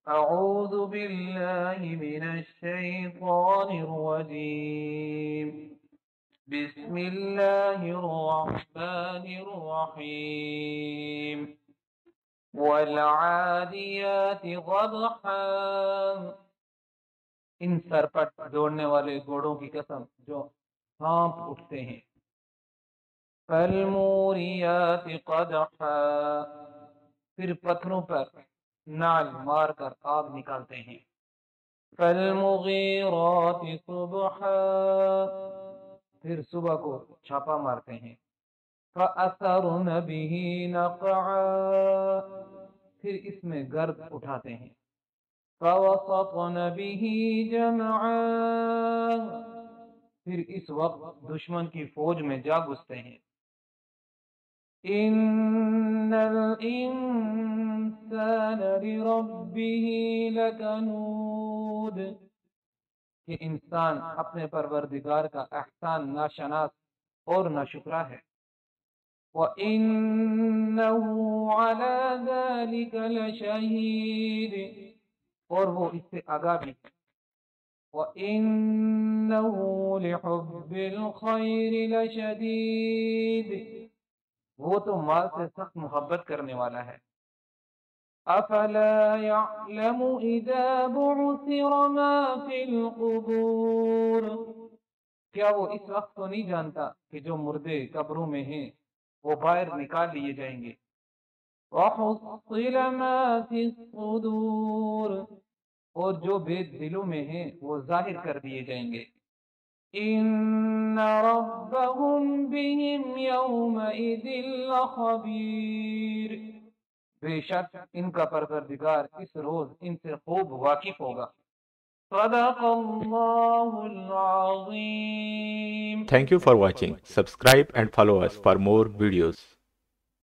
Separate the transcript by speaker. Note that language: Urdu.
Speaker 1: أعوذ بالله من الشيطان الرجيم. بسم الله الرحمن الرحيم. والعاديات ضبحا. ان سرپٹ دوڑنے والے گھوڑوں کی قسم جو ہانپ اٹھتے ہیں. فالموریات قدحا. پھر پتھروں پر نال مار کر آگ نکالتے ہیں. فالمغیرات صبحا. پھر صبح کو چھاپا مارتے ہیں. فأثرن به نقعا. پھر اس میں گرد اٹھاتے ہیں. فوسطن به جمعا. پھر اس وقت دشمن کی فوج میں جا گھستے ہیں. ان الانسان لربه لکنود. کہ انسان اپنے پروردگار کا احسان ناشناس اور ناشکرا ہے. وَإِنَّهُ عَلَى ذَلِكَ لَشَهِيدٌ. اور وہ اس سے آگاہ بھی ہے. وَإِنَّهُ لِحُبِّ الْخَيْرِ لَشَدِيدٌ. وہ تو مال سے سخت محبت کرنے والا ہے. افلا يعلم اذا بعثر ما في القبور. کیا وہ اس وقت تو نہیں جانتا کہ جو مردے قبروں میں ہیں وہ باہر نکال لیے جائیں گے. وحصل ما في الصدور. اور جو بید دلوں میں ہیں وہ ظاہر کر دیے جائیں گے. ان ربهم بهم يومئذ لخبير. بے شک ان کا پروردگار اس روز ان سے خوب واقف ہوگا. صدق اللہ العظیم.
Speaker 2: Thank you for watching. Subscribe and follow us for more videos.